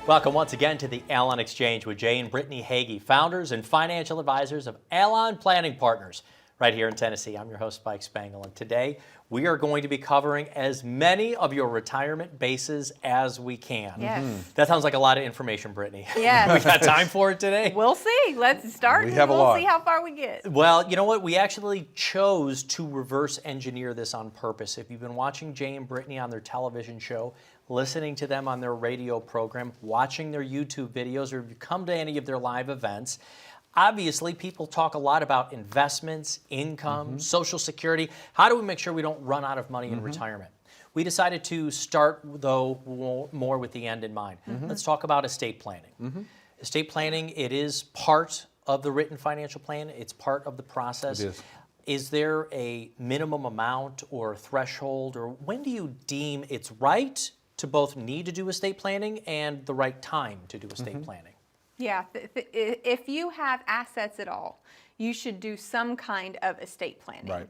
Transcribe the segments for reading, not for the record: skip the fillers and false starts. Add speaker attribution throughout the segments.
Speaker 1: Welcome once again to the Allon Exchange with Jay and Brittany Hagee, founders and financial advisors of Allon Planning Partners, right here in Tennessee. I'm your host, Spike Spangle, and today we are going to be covering as many of your retirement bases as we can.
Speaker 2: Yes.
Speaker 1: That sounds like a lot of information, Brittany.
Speaker 2: Yes.
Speaker 1: We got time for it today?
Speaker 2: We'll see. Let's start.
Speaker 3: We have a
Speaker 2: we'll
Speaker 3: lot.
Speaker 2: see how far we get.
Speaker 1: Well, you know what? We actually chose to reverse engineer this on purpose. If you've been watching Jay and Brittany on their television show, listening to them on their radio program, watching their YouTube videos, or if you come to any of their live events, obviously people talk a lot about investments, income, Social Security. How do we make sure we don't run out of money in retirement? We decided to start, though, more with the end in mind. Let's talk about estate planning. Estate planning, it is part of the written financial plan. It's part of the process.
Speaker 3: It is.
Speaker 1: Is there a minimum amount or threshold, or when do you deem it's right to both need to do estate planning and the right time to do estate planning?
Speaker 2: Yeah. If you have assets at all, you should do some kind of estate planning.
Speaker 3: Right.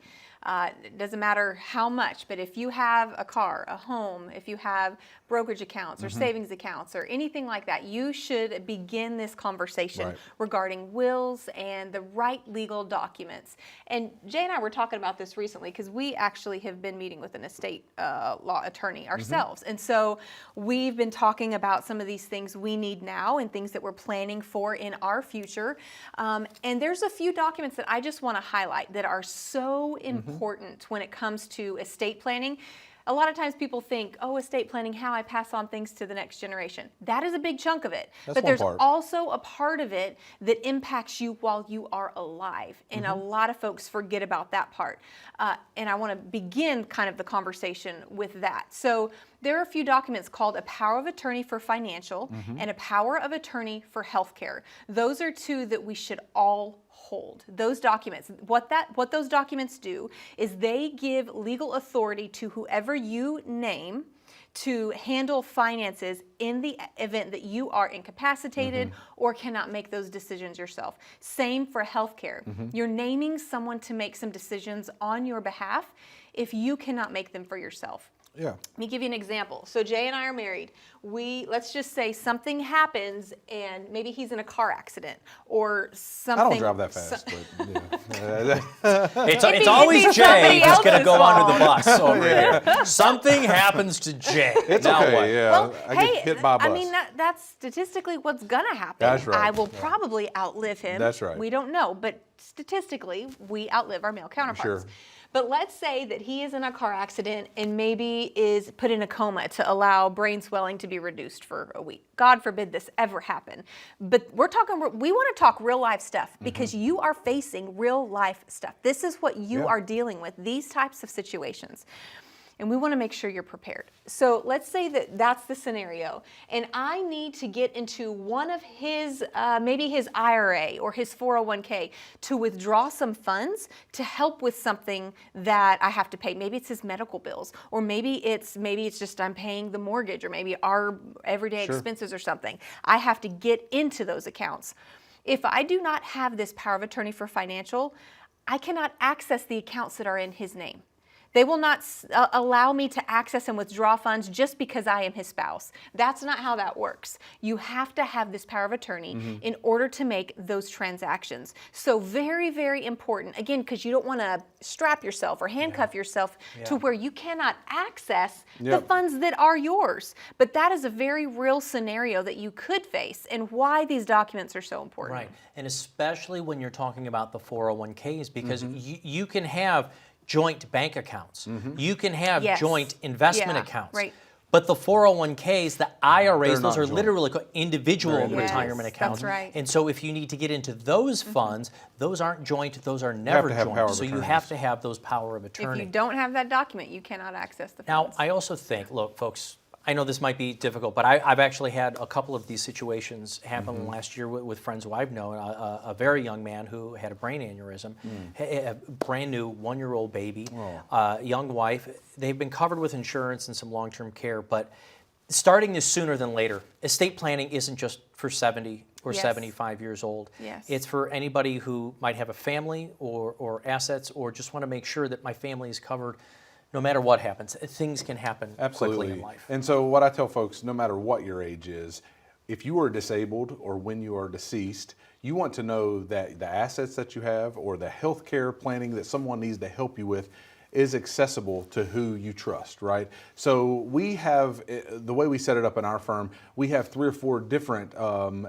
Speaker 2: It doesn't matter how much, but if you have a car, a home, if you have brokerage accounts or savings accounts or anything like that, you should begin this conversation regarding wills and the right legal documents. And Jay and I were talking about this recently because we actually have been meeting with an estate law attorney ourselves. And so we've been talking about some of these things we need now and things that we're planning for in our future. And there's a few documents that I just want to highlight that are so important when it comes to estate planning. A lot of times people think, oh, estate planning, how I pass on things to the next generation. That is a big chunk of it.
Speaker 3: That's
Speaker 2: but
Speaker 3: one
Speaker 2: there's
Speaker 3: part.
Speaker 2: also a part of it that impacts you while you are alive. And a lot of folks forget about that part. And I want to begin kind of the conversation with that. So there are a few documents called a power of attorney for financial and a power of attorney for healthcare. Those are two that we should all hold. Those documents, what those documents do is they give legal authority to whoever you name to handle finances in the event that you are incapacitated or cannot make those decisions yourself. Same for healthcare. You're naming someone to make some decisions on your behalf if you cannot make them for yourself.
Speaker 3: Yeah.
Speaker 2: Let me give you an example. So Jay and I are married. Let's just say something happens and maybe he's in a car accident or something.
Speaker 3: I don't drive that fast, but yeah.
Speaker 1: It's always
Speaker 2: it's
Speaker 1: Jay
Speaker 2: somebody
Speaker 1: who's going to
Speaker 2: else's
Speaker 1: go under the
Speaker 2: fault.
Speaker 1: bus over here. Something happens to Jay.
Speaker 3: It's
Speaker 1: Now
Speaker 3: okay,
Speaker 1: what?
Speaker 3: yeah.
Speaker 2: Well,
Speaker 3: I
Speaker 2: hey,
Speaker 3: get hit by a bus.
Speaker 2: I mean, that's statistically what's going to happen.
Speaker 3: That's right.
Speaker 2: I will probably outlive him.
Speaker 3: That's right.
Speaker 2: We don't know, but statistically, we outlive our male counterparts.
Speaker 3: Sure.
Speaker 2: But let's say that he is in a car accident and maybe is put in a coma to allow brain swelling to be reduced for a week. God forbid this ever happen. But we want to talk real life stuff because you are facing real life stuff. This is what you are dealing with, these types of situations. And we want to make sure you're prepared. So let's say that that's the scenario, and I need to get into one of his, maybe his IRA or his 401k to withdraw some funds to help with something that I have to pay. Maybe it's his medical bills, or maybe it's just I'm paying the mortgage, or maybe our everyday expenses or something. I have to get into those accounts. If I do not have this power of attorney for financial, I cannot access the accounts that are in his name. They will not allow me to access and withdraw funds just because I am his spouse. That's not how that works. You have to have this power of attorney in order to make those transactions. So very, very important, again, because you don't want to strap yourself or handcuff yourself to where you cannot access the funds that are yours. But that is a very real scenario that you could face and why these documents are so important.
Speaker 1: Right, and especially when you're talking about the 401ks, because you can have joint bank accounts. You can have joint investment accounts.
Speaker 2: Right.
Speaker 1: But the 401ks, the IRAs,
Speaker 3: They're
Speaker 1: those
Speaker 3: not
Speaker 1: are
Speaker 3: joint.
Speaker 1: literally individual
Speaker 3: They're
Speaker 1: retirement accounts.
Speaker 2: That's right.
Speaker 1: And so if you need to get into those funds, those aren't joint, those are never
Speaker 3: to have power
Speaker 1: joint.
Speaker 3: of
Speaker 1: So you
Speaker 3: attorneys.
Speaker 1: have to have those power of
Speaker 2: If
Speaker 1: attorney.
Speaker 2: you don't have that document, you cannot access the
Speaker 1: Now,
Speaker 2: funds.
Speaker 1: I also think, look, folks, I know this might be difficult, but I've actually had a couple of these situations happen last year with friends who I've known. A very young man who had a brain aneurysm, a brand new 1-year-old baby, young wife. They've been covered with insurance and some long-term care, but starting this sooner than later. Estate planning isn't just for 70 or 75 years old.
Speaker 2: Yes.
Speaker 1: It's for anybody who might have a family or assets, or just want to make sure that my family is covered no matter what happens. Things can happen quickly in life.
Speaker 3: And so what I tell folks, no matter what your age is, if you are disabled or when you are deceased, you want to know that the assets that you have or the health care planning that someone needs to help you with is accessible to who you trust, right? So we have, the way we set it up in our firm, we have 3 or 4 different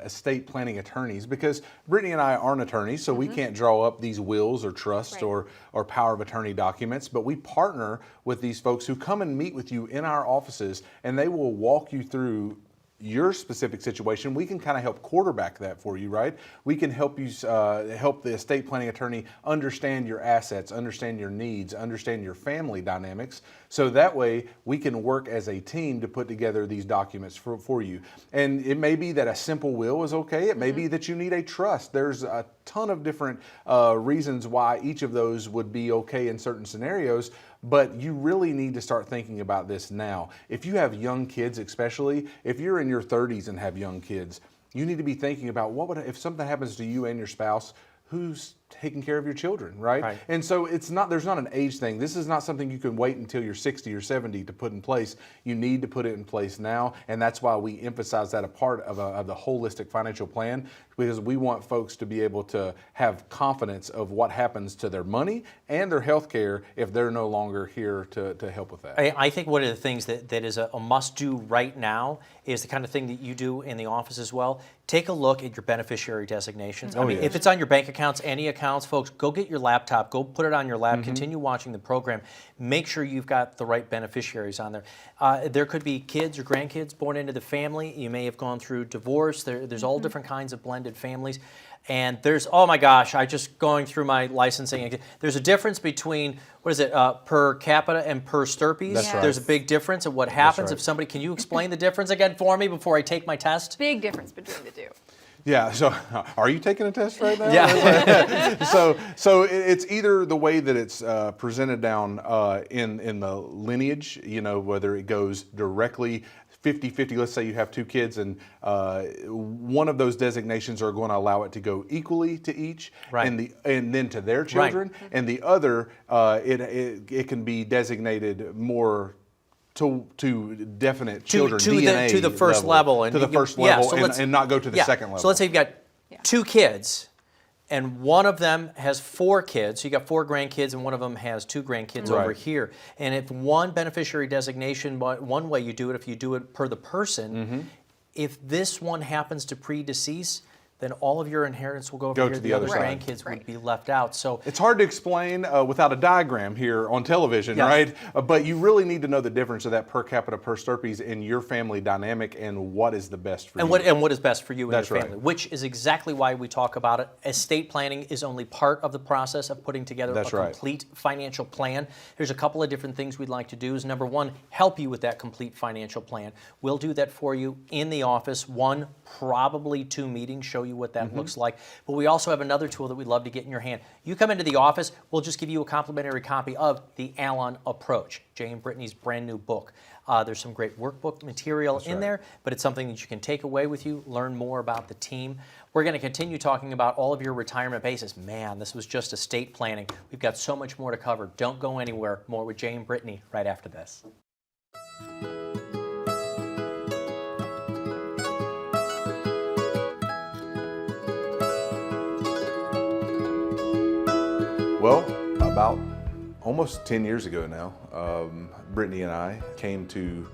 Speaker 3: estate planning attorneys, because Brittany and I aren't attorneys, so we can't draw up these wills or trust or power of attorney documents, but we partner with these folks who come and meet with you in our offices, and they will walk you through your specific situation. We can kind of help quarterback that for you, right? We can help you, help the estate planning attorney understand your assets, understand your needs, understand your family dynamics. So that way we can work as a team to put together these documents for you. And it may be that a simple will is okay. It may be that you need a trust. There's a ton of different reasons why each of those would be okay in certain scenarios. But you really need to start thinking about this now. If you have young kids, especially, if you're in your 30s and have young kids, you need to be thinking about what would, if something happens to you and your spouse, who's taking care of your children, right? And so it's not, there's not an age thing. This is not something you can wait until you're 60 or 70 to put in place. You need to put it in place now, and that's why we emphasize that a part of the holistic financial plan, because we want folks to be able to have confidence of what happens to their money and their health care if they're no longer here to help with that.
Speaker 1: I think one of the things that is a must-do right now is the kind of thing that you do in the office as well. Take a look at your beneficiary designations. I mean, if it's on your bank accounts, any accounts, folks, go get your laptop, go put it on your lap, continue watching the program. Make sure you've got the right beneficiaries on there. There could be kids or grandkids born into the family. You may have gone through divorce. There's all different kinds of blended families. And there's, oh my gosh, I just going through my licensing. There's a difference between, what is it, per capita and per stirpes?
Speaker 3: That's right.
Speaker 1: There's a big difference of what happens if somebody, can you explain the difference again for me before I take my test?
Speaker 2: Big difference between the two.
Speaker 3: Yeah, so are you taking a test right now?
Speaker 1: Yeah.
Speaker 3: So it's either the way that it's presented down in the lineage, you know, whether it goes directly 50-50, let's say you have 2 kids and one of those designations are going to allow it to go equally to each and then to their children, and the other, it can be designated more to definite children, DNA
Speaker 1: to the first level.
Speaker 3: And to the first level and not go to the second level.
Speaker 1: So let's say you've got 2 kids, and one of them has 4 kids. So you got 4 grandkids, and one of them has 2 grandkids over here. And if one beneficiary designation, one way you do it, if you do it per the person, if this one happens to predecease, then all of your inheritance will go over here.
Speaker 3: To the other side.
Speaker 1: Grandkids would be left out. So
Speaker 3: it's hard to explain without a diagram here on television, right? But you really need to know the difference of that per capita per stirpes in your family dynamic and what is the best for you.
Speaker 1: And what is best for you and
Speaker 3: That's
Speaker 1: your family, which is exactly why we talk about it. Estate planning is only part of the process of putting together a complete financial plan. There's a couple of different things we'd like to do. Is number one, help you with that complete financial plan. We'll do that for you in the office. 1, probably 2 meetings, show you what that looks like. But we also have another tool that we'd love to get in your hand. You come into the office, we'll just give you a complimentary copy of the Allon Approach, Jay and Brittany's brand new book. There's some great workbook material in there, but it's something that you can take away with you, learn more about the team. We're going to continue talking about all of your retirement bases. Man, this was just estate planning. We've got so much more to cover. Don't go anywhere. More with Jay and Brittany right after this.
Speaker 3: Well, about almost 10 years ago now, Brittany and I came to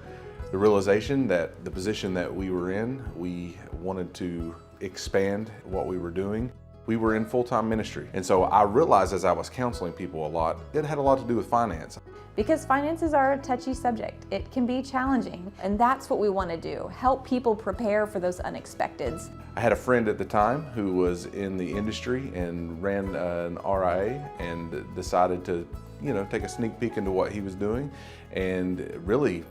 Speaker 3: the realization that the position that we were in, we wanted to expand what we were doing. We were in full-time ministry. And so I realized as I was counseling people a lot, it had a lot to do with finance.
Speaker 4: Because finances are a touchy subject. It can be challenging, and that's what we want to do, help people prepare for those unexpecteds.
Speaker 3: I had a friend at the time who was in the industry and ran an RIA and decided to, take a sneak peek into what he was doing, and really,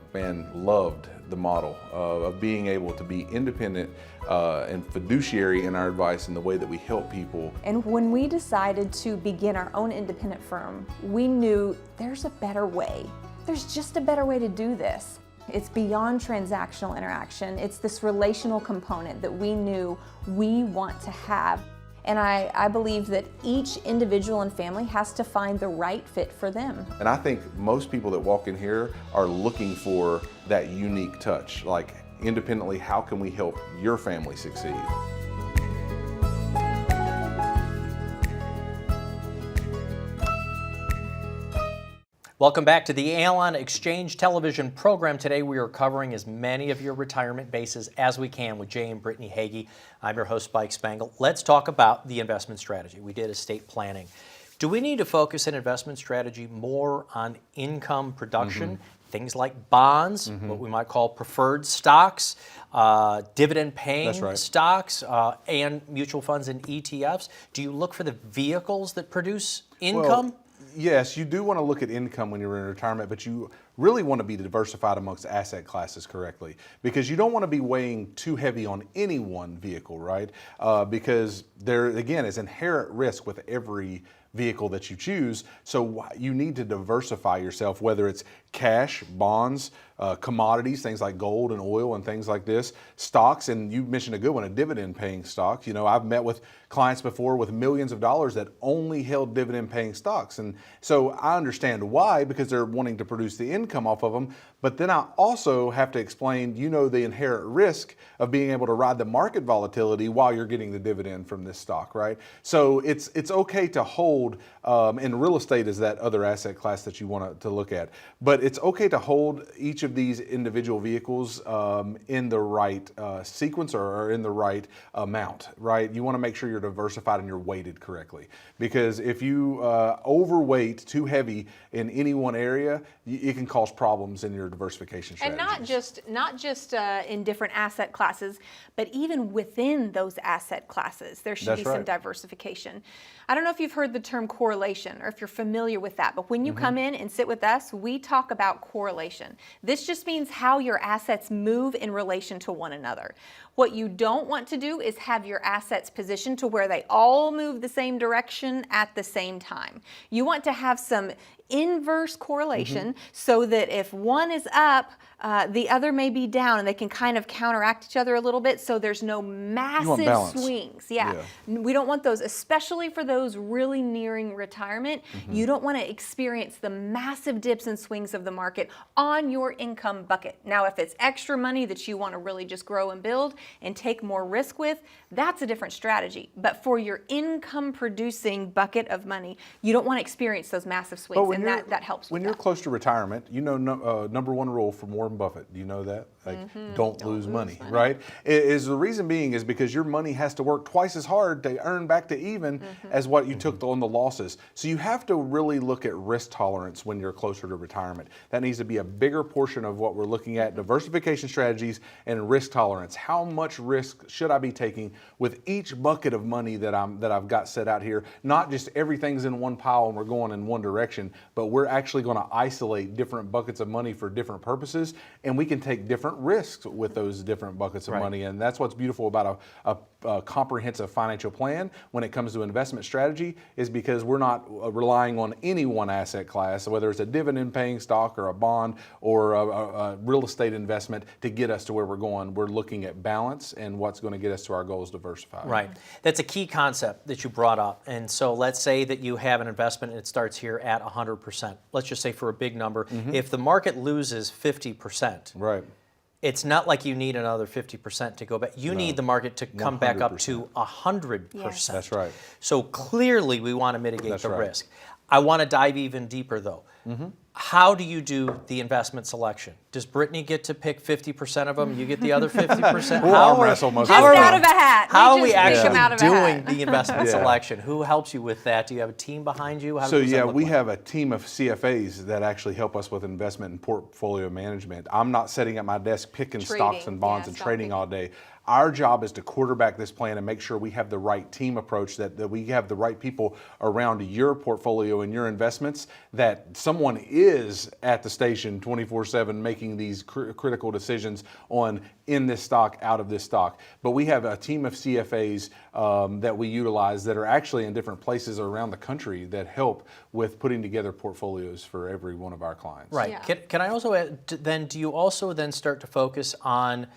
Speaker 3: loved the model of being able to be independent and fiduciary in our advice and the way that we help people.
Speaker 4: And when we decided to begin our own independent firm, we knew there's a better way. There's just a better way to do this. It's beyond transactional interaction. It's this relational component that we knew we want to have. And I believe that each individual and family has to find the right fit for them.
Speaker 3: And I think most people that walk in here are looking for that unique touch. Like, independently, how can we help your family succeed?
Speaker 1: Welcome back to the Allon Exchange television program. Today we are covering as many of your retirement bases as we can with Jay and Brittany Hagee. I'm your host, Spike Spangle. Let's talk about the investment strategy. We did estate planning. Do we need to focus an investment strategy more on income production, things like bonds, what we might call preferred stocks, dividend-paying stocks, and mutual funds and ETFs? Do you look for the vehicles that produce income?
Speaker 3: Well, yes, you do want to look at income when you're in retirement, but you really want to be diversified amongst asset classes correctly, because you don't want to be weighing too heavy on any one vehicle, right? Because there, again, is inherent risk with every vehicle that you choose. So you need to diversify yourself, whether it's cash, bonds, commodities, things like gold and oil and things like this, stocks, and you mentioned a good one, a dividend-paying stock. You know, I've met with clients before with millions of dollars that only held dividend-paying stocks. And so I understand why, because they're wanting to produce the income off of them. But then I also have to explain, you know, the inherent risk of being able to ride the market volatility while you're getting the dividend from this stock, right? So it's okay to hold, and real estate is that other asset class that you want to look at. But it's okay to hold each of these individual vehicles in the right sequence or in the right amount, right? You want to make sure you're diversified and you're weighted correctly. Because if you overweight too heavy in any one area, it can cause problems in your diversification strategies.
Speaker 2: And not just in different asset classes, but even within those asset classes, there should be some diversification. I don't know if you've heard the term correlation or if you're familiar with that, but when you come in and sit with us, we talk about correlation. This just means how your assets move in relation to one another. What you don't want to do is have your assets positioned to where they all move the same direction at the same time. You want to have some inverse correlation so that if one is up, the other may be down, and they can kind of counteract each other a little bit, so there's no massive swings. We don't want those, especially for those really nearing retirement. You don't want to experience the massive dips and swings of the market on your income bucket. Now, if it's extra money that you want to really just grow and build and take more risk with, that's a different strategy. But for your income producing bucket of money, you don't want to experience those massive swings, and that helps with
Speaker 3: When you're close to retirement, you know, number one rule from Warren Buffett, do you know that? Like, don't lose money, right? Is the reason being is because your money has to work twice as hard to earn back to even as what you took on the losses. So you have to really look at risk tolerance when you're closer to retirement. That needs to be a bigger portion of what we're looking at: diversification strategies and risk tolerance. How much risk should I be taking with each bucket of money that I've got set out here? Not just everything's in one pile and we're going in one direction, but we're actually going to isolate different buckets of money for different purposes, and we can take different risks with those different buckets of money. And that's what's beautiful about a comprehensive financial plan when it comes to investment strategy, is because we're not relying on any one asset class, whether it's a dividend paying stock or a bond or a real estate investment, to get us to where we're going. We're looking at balance and what's going to get us to our goals diversified.
Speaker 1: Right. That's a key concept that you brought up. And so let's say that you have an investment and it starts here at 100%. Let's just say for a big number, if the market loses 50%,
Speaker 3: right,
Speaker 1: it's not like you need another 50% to go back. You need the market to come back up to 100%.
Speaker 2: Yes.
Speaker 3: That's right.
Speaker 1: So clearly we want to mitigate the risk. I want to dive even deeper though. How do you do the investment selection? Does Brittany get to pick 50% of them? You get the other 50%?
Speaker 3: We'll arm wrestle most
Speaker 2: Just
Speaker 3: of the time.
Speaker 2: out of a hat.
Speaker 1: How are we
Speaker 2: just pick 'em
Speaker 1: actually
Speaker 2: out of a
Speaker 1: doing
Speaker 2: hat.
Speaker 1: the investment selection? Who helps you with that? Do you have a team behind you? How
Speaker 3: So
Speaker 1: does that
Speaker 3: yeah,
Speaker 1: look
Speaker 3: we
Speaker 1: like?
Speaker 3: have a team of CFAs that actually help us with investment and portfolio management. I'm not sitting at my desk picking stocks and bonds and trading all day. Our job is to quarterback this plan and make sure we have the right team approach, that we have the right people around your portfolio and your investments, that someone is at the station 24/7 making these critical decisions on in this stock, out of this stock. But we have a team of CFAs that we utilize that are actually in different places around the country that help with putting together portfolios for every one of our clients.
Speaker 1: Right.
Speaker 2: Yeah.
Speaker 1: Can I also add, then do you also then start to focus on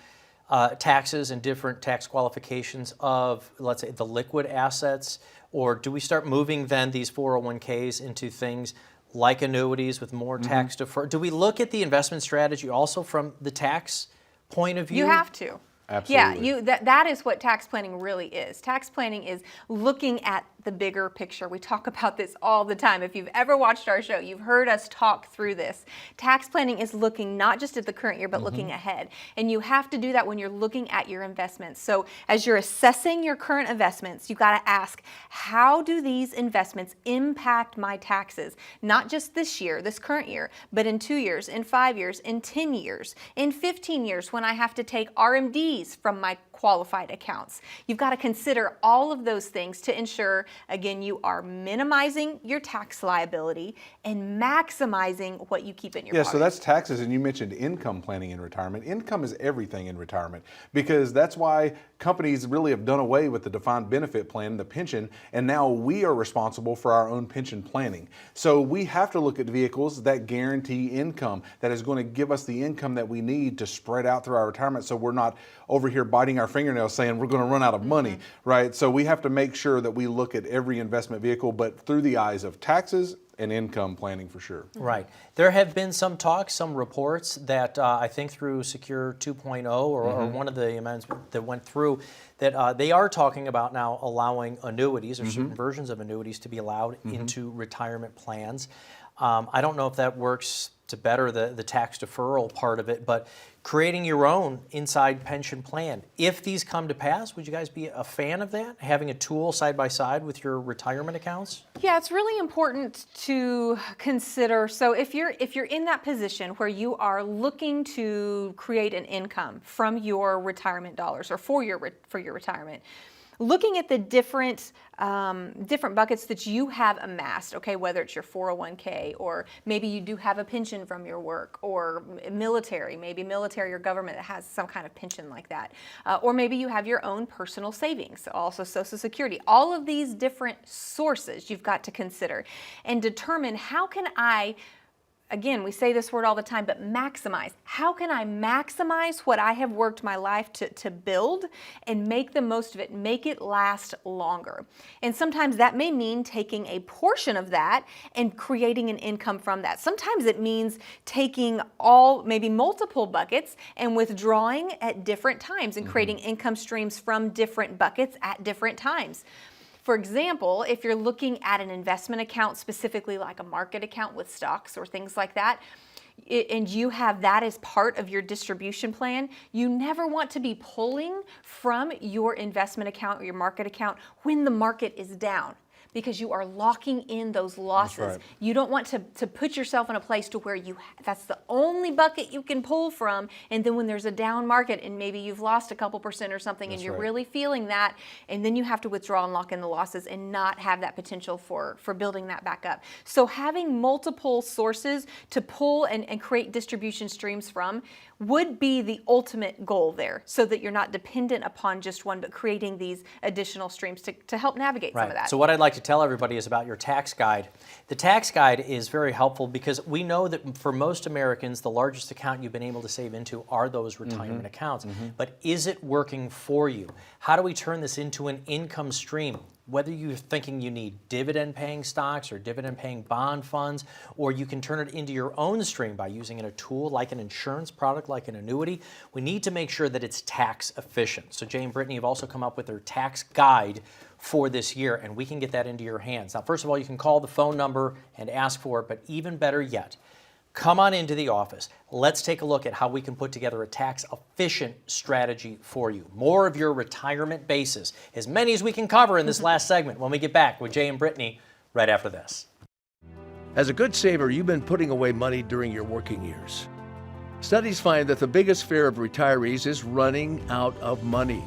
Speaker 1: taxes and different tax qualifications of, let's say, the liquid assets? Or do we start moving then these 401ks into things like annuities with more tax deferred? Do we look at the investment strategy also from the tax point of view?
Speaker 2: You have to.
Speaker 3: Absolutely.
Speaker 2: Yeah, that is what tax planning really is. Tax planning is looking at the bigger picture. We talk about this all the time. If you've ever watched our show, you've heard us talk through this. Tax planning is looking not just at the current year, but looking ahead. And you have to do that when you're looking at your investments. So as you're assessing your current investments, you've got to ask, how do these investments impact my taxes? Not just this year, this current year, but in 2 years, in 5 years, in 10 years, in 15 years when I have to take RMDs from my qualified accounts. You've got to consider all of those things to ensure, again, you are minimizing your tax liability and maximizing what you keep in your pocket.
Speaker 3: So that's taxes, and you mentioned income planning in retirement. Income is everything in retirement, because that's why companies really have done away with the defined benefit plan, the pension, and now we are responsible for our own pension planning. So we have to look at vehicles that guarantee income, that is going to give us the income that we need to spread out through our retirement, so we're not over here biting our fingernails saying we're going to run out of money, right? So we have to make sure that we look at every investment vehicle, but through the eyes of taxes and income planning for sure.
Speaker 1: Right. There have been some talks, some reports that I think through Secure 2.0 or one of the amendments that went through, that they are talking about now allowing annuities or certain versions of annuities to be allowed into retirement plans. I don't know if that works to better the tax deferral part of it, but creating your own inside pension plan. If these come to pass, would you guys be a fan of that? Having a tool side by side with your retirement accounts?
Speaker 2: Yeah, it's really important to consider. So if you're in that position where you are looking to create an income from your retirement dollars or for your retirement, looking at the different buckets that you have amassed, okay, whether it's your 401k or maybe you do have a pension from your work, or maybe military or government that has some kind of pension like that, or maybe you have your own personal savings, also Social Security. All of these different sources you've got to consider and determine, how can I, again, we say this word all the time, but maximize. How can I maximize what I have worked my life to build and make the most of it, make it last longer? And sometimes that may mean taking a portion of that and creating an income from that. Sometimes it means taking maybe multiple buckets and withdrawing at different times and creating income streams from different buckets at different times. For example, if you're looking at an investment account, specifically like a market account with stocks or things like that, and you have that as part of your distribution plan, you never want to be pulling from your investment account or your market account when the market is down, because you are locking in those losses.
Speaker 3: That's right.
Speaker 2: You don't want to put yourself in a place to where that's the only bucket you can pull from, and then when there's a down market and maybe you've lost a couple percent or something, and you're really feeling that, and then you have to withdraw and lock in the losses and not have that potential for building that back up. So having multiple sources to pull and create distribution streams from would be the ultimate goal there, so that you're not dependent upon just one, but creating these additional streams to help navigate some of that.
Speaker 1: So what I'd like to tell everybody is about your tax guide. The tax guide is very helpful because we know that for most Americans, the largest account you've been able to save into are those retirement accounts. But is it working for you? How do we turn this into an income stream? Whether you're thinking you need dividend-paying stocks or dividend-paying bond funds, or you can turn it into your own stream by using a tool like an insurance product, like an annuity, we need to make sure that it's tax efficient. So Jay and Brittany have also come up with their tax guide for this year, and we can get that into your hands. Now, first of all, you can call the phone number and ask for it, but even better yet, come on into the office. Let's take a look at how we can put together a tax-efficient strategy for you. More of your retirement bases, as many as we can cover in this last segment when we get back with Jay and Brittany right after this.
Speaker 5: As a good saver, you've been putting away money during your working years. Studies find that the biggest fear of retirees is running out of money.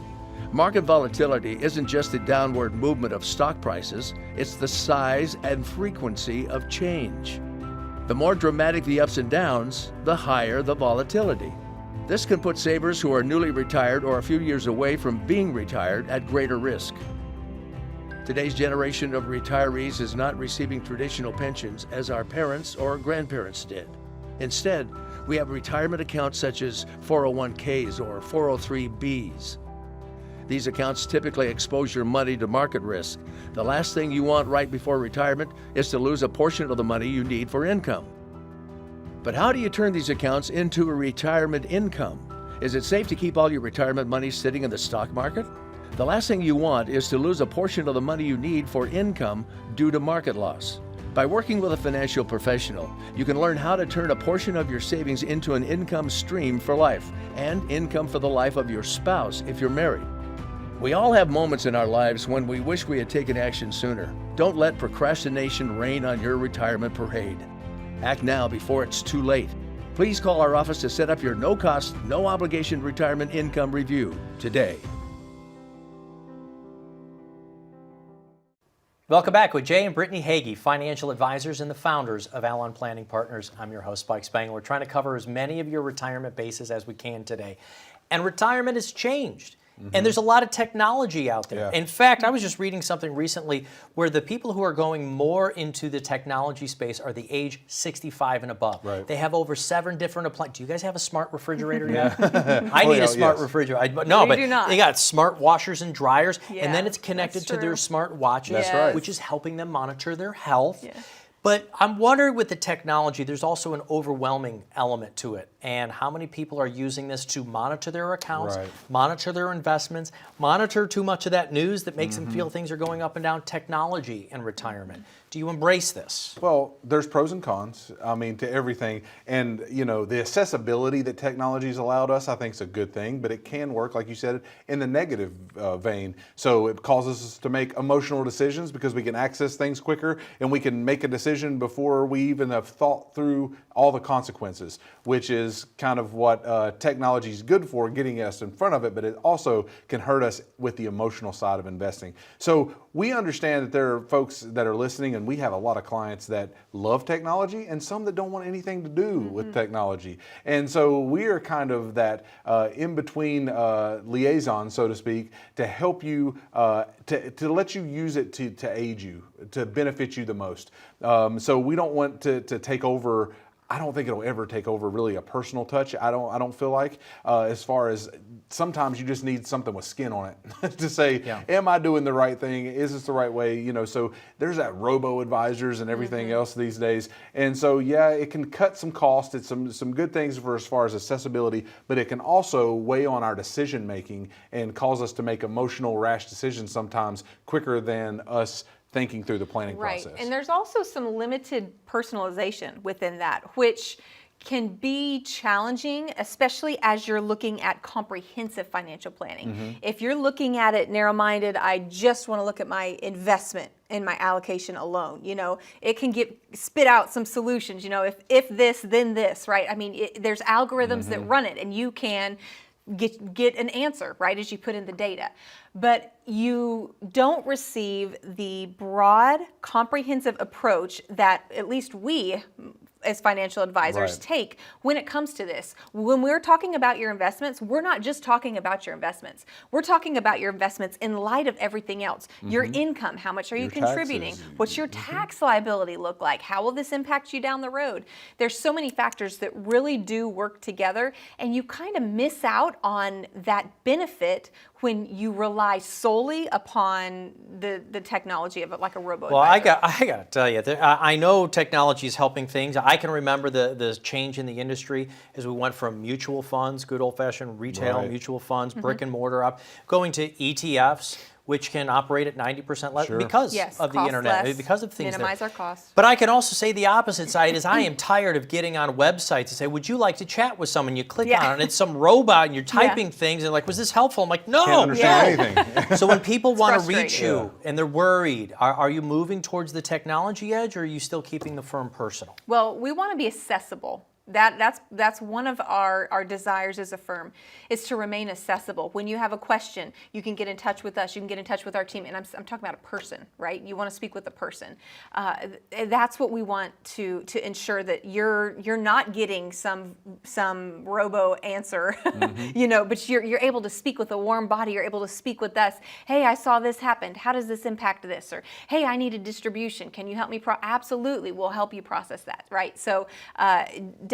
Speaker 5: Market volatility isn't just the downward movement of stock prices, it's the size and frequency of change. The more dramatic the ups and downs, the higher the volatility. This can put savers who are newly retired or a few years away from being retired at greater risk. Today's generation of retirees is not receiving traditional pensions as our parents or grandparents did. Instead, we have retirement accounts such as 401ks or 403bs. These accounts typically expose your money to market risk. The last thing you want right before retirement is to lose a portion of the money you need for income. But how do you turn these accounts into a retirement income? Is it safe to keep all your retirement money sitting in the stock market? The last thing you want is to lose a portion of the money you need for income due to market loss. By working with a financial professional, you can learn how to turn a portion of your savings into an income stream for life and income for the life of your spouse if you're married. We all have moments in our lives when we wish we had taken action sooner. Don't let procrastination reign on your retirement parade. Act now before it's too late. Please call our office to set up your no-cost, no-obligation retirement income review today.
Speaker 1: Welcome back with Jay and Brittany Hagee, financial advisors and the founders of Allon Planning Partners. I'm your host, Spike Spangler. We're trying to cover as many of your retirement bases as we can today. And retirement has changed. And there's a lot of technology out there.
Speaker 3: Yeah.
Speaker 1: In fact, I was just reading something recently where the people who are going more into the technology space are the age 65 and above.
Speaker 3: Right.
Speaker 1: They have over 7 different appliances. Do you guys have a smart refrigerator yet? I need a smart
Speaker 3: yes.
Speaker 1: refrigerator.
Speaker 2: We
Speaker 1: but
Speaker 2: do not.
Speaker 1: they got smart washers and dryers,
Speaker 2: Yeah,
Speaker 1: and then it's connected
Speaker 2: that's
Speaker 1: to their
Speaker 2: true.
Speaker 1: smart watches,
Speaker 3: That's right.
Speaker 1: which is helping them monitor their health.
Speaker 2: Yeah.
Speaker 1: But I'm wondering with the technology, there's also an overwhelming element to it. And how many people are using this to monitor their accounts,
Speaker 3: Right.
Speaker 1: monitor their investments, monitor too much of that news that makes them feel things are going up and down, technology and retirement. Do you embrace this?
Speaker 3: Well, there's pros and cons, I mean, to everything. And, you know, the accessibility that technology's allowed us, I think is a good thing, but it can work, like you said, in the negative vein. So it causes us to make emotional decisions because we can access things quicker and we can make a decision before we even have thought through all the consequences, which is kind of what technology is good for, getting us in front of it, but it also can hurt us with the emotional side of investing. So we understand that there are folks that are listening, and we have a lot of clients that love technology and some that don't want anything to do with technology. And so we are kind of that in-between liaison, so to speak, to help you, to let you use it to aid you, to benefit you the most. So we don't want to take over. I don't think it'll ever take over really a personal touch. I don't feel like as far as sometimes you just need something with skin on it to say, am I doing the right thing? Is this the right way? You know, so there's that robo advisors and everything else these days. And so, yeah, it can cut some cost. It's some good things for as far as accessibility, but it can also weigh on our decision making and cause us to make emotional, rash decisions sometimes quicker than us thinking through the planning process.
Speaker 2: Right, and there's also some limited personalization within that, which can be challenging, especially as you're looking at comprehensive financial planning. If you're looking at it narrow-minded, I just want to look at my investment and my allocation alone, you know, it can spit out some solutions, you know, if this, then this, right? I mean, there's algorithms that run it, and you can get an answer, right, as you put in the data. But you don't receive the broad, comprehensive approach that at least we, as financial advisors,
Speaker 3: Right.
Speaker 2: take when it comes to this. When we're talking about your investments, we're not just talking about your investments. We're talking about your investments in light of everything else. Your income, how much are you
Speaker 3: Your
Speaker 2: contributing?
Speaker 3: taxes.
Speaker 2: What's your tax liability look like? How will this impact you down the road? There's so many factors that really do work together, and you kind of miss out on that benefit when you rely solely upon the technology of it, like a robo-advisor.
Speaker 1: Well, I got to tell you, I know technology is helping things. I can remember the change in the industry as we went from mutual funds, good old-fashioned retail
Speaker 3: Right.
Speaker 1: mutual funds, brick and mortar up, going to ETFs, which can operate at 90% less because of the
Speaker 2: cost
Speaker 1: internet,
Speaker 2: less,
Speaker 1: because of things
Speaker 2: minimize
Speaker 1: there.
Speaker 2: our costs.
Speaker 1: But I can also say the opposite side is I am tired of getting on websites and say, would you like to chat with someone? You click on it and it's some robot and you're typing things and like, was this helpful? I'm like, no.
Speaker 3: Can't understand anything.
Speaker 1: So when people want to reach
Speaker 2: frustrating.
Speaker 1: you and they're worried, are you moving towards the technology edge, or are you still keeping the firm personal?
Speaker 2: Well, we want to be accessible. That's one of our desires as a firm, is to remain accessible. When you have a question, you can get in touch with us. You can get in touch with our team, and I'm talking about a person, right? You want to speak with a person. That's what we want to ensure that you're not getting some robo answer, you know, but you're able to speak with a warm body. You're able to speak with us. Hey, I saw this happen. How does this impact this? Or hey, I need a distribution. Can you help me? Absolutely, we'll help you process that, right? So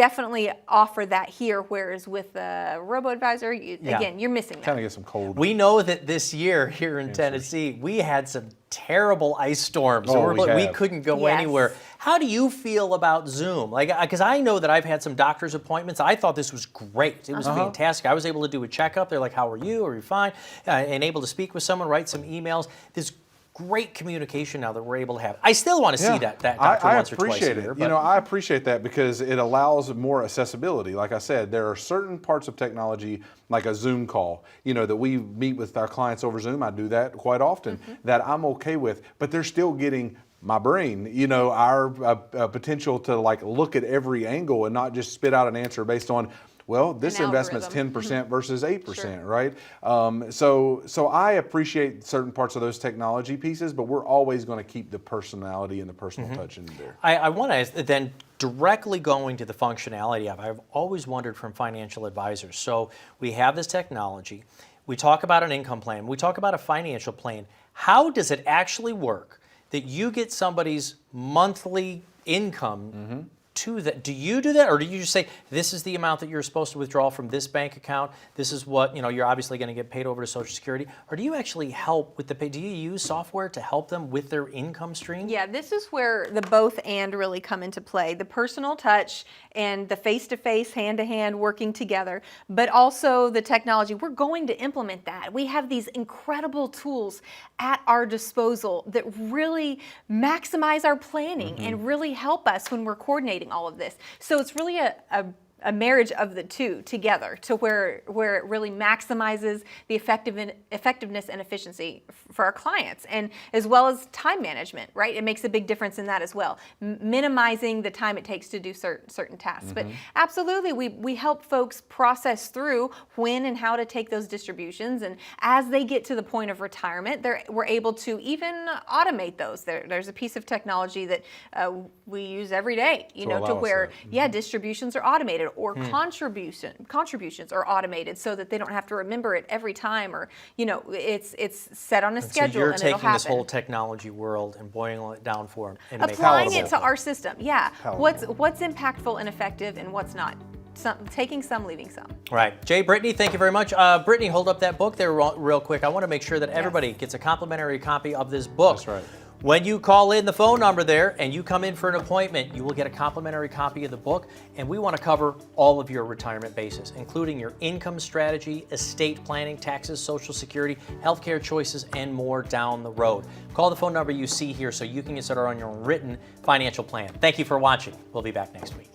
Speaker 2: definitely offer that here, whereas with a robo-advisor, again, you're missing that.
Speaker 3: Kind of get some cold.
Speaker 1: We know that this year here in Tennessee, we had some terrible ice storms.
Speaker 3: Oh,
Speaker 1: we
Speaker 3: we
Speaker 1: couldn't go
Speaker 2: Yes.
Speaker 1: anywhere. How do you feel about Zoom? Like, because I know that I've had some doctor's appointments. I thought this was great. It was fantastic. I was able to do a checkup. They're like, "How are you? Are you fine?" And able to speak with someone, write some emails. This great communication now that we're able to have. I still want to see that doctor once or twice a year.
Speaker 3: You know, I appreciate that because it allows more accessibility. Like I said, there are certain parts of technology, like a Zoom call, you know, that we meet with our clients over Zoom. I do that quite often, that I'm okay with, but they're still getting my brain, you know, our potential to like look at every angle and not just spit out an answer based on, well, this investment's 10% versus 8%, right? So I appreciate certain parts of those technology pieces, but we're always going to keep the personality and the personal touch in there.
Speaker 1: I want to then directly going to the functionality of it, I've always wondered from financial advisors. So we have this technology. We talk about an income plan. We talk about a financial plan. How does it actually work that you get somebody's monthly income to that? Do you do that, or do you just say this is the amount that you're supposed to withdraw from this bank account? This is what, you know, you're obviously going to get paid over to Social Security, or do you actually help with the pay? Do you use software to help them with their income stream?
Speaker 2: Yeah, this is where the both and really come into play. The personal touch and the face-to-face, hand-to-hand working together, but also the technology. We're going to implement that. We have these incredible tools at our disposal that really maximize our planning and really help us when we're coordinating all of this. So it's really a marriage of the two together to where it really maximizes the effectiveness and efficiency for our clients, and as well as time management, right? It makes a big difference in that as well, minimizing the time it takes to do certain tasks. But absolutely, we help folks process through when and how to take those distributions, and as they get to the point of retirement, we're able to even automate those. There's a piece of technology that we use every day, you know, to where distributions are automated, or contributions are automated so that they don't have to remember it every time, or, you know, it's set on a schedule,
Speaker 1: so you're
Speaker 2: and it'll
Speaker 1: taking this
Speaker 2: happen. Whole
Speaker 1: whole technology world and boiling it down for them and
Speaker 2: applying
Speaker 1: make
Speaker 2: it to our system. Yeah,
Speaker 3: Palatable.
Speaker 2: what's impactful and effective and what's not. Taking some, leaving some.
Speaker 1: Right. Jay, Brittany, thank you very much. Brittany, hold up that book there real quick. I want to make sure that everybody gets a complimentary copy of this book.
Speaker 3: That's right.
Speaker 1: When you call in the phone number there and you come in for an appointment, you will get a complimentary copy of the book, and we want to cover all of your retirement bases, including your income strategy, estate planning, taxes, Social Security, healthcare choices, and more down the road. Call the phone number you see here so you can get started on your written financial plan. Thank you for watching. We'll be back next week.